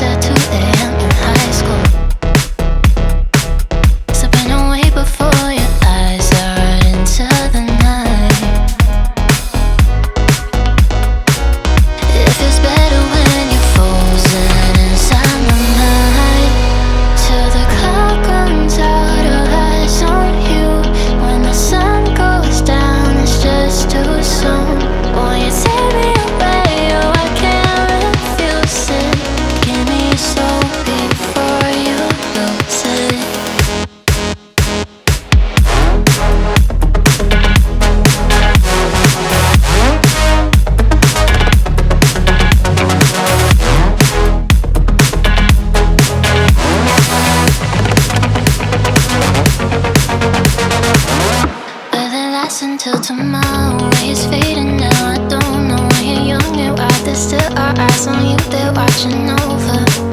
at 2 a.m. in high school. Slipping away before your eyes are into the night. It feels better when you're frozen inside my mind. Till the clock runs out of eyes on you. When the sun goes down, it's just too soon. Won't you take me away? Oh, I can't refuse it. Give me your soul before you lose it. Will it last until tomorrow? It's fading now, I don't know. When you're young, you're out, there's still our eyes on you, they're watching over.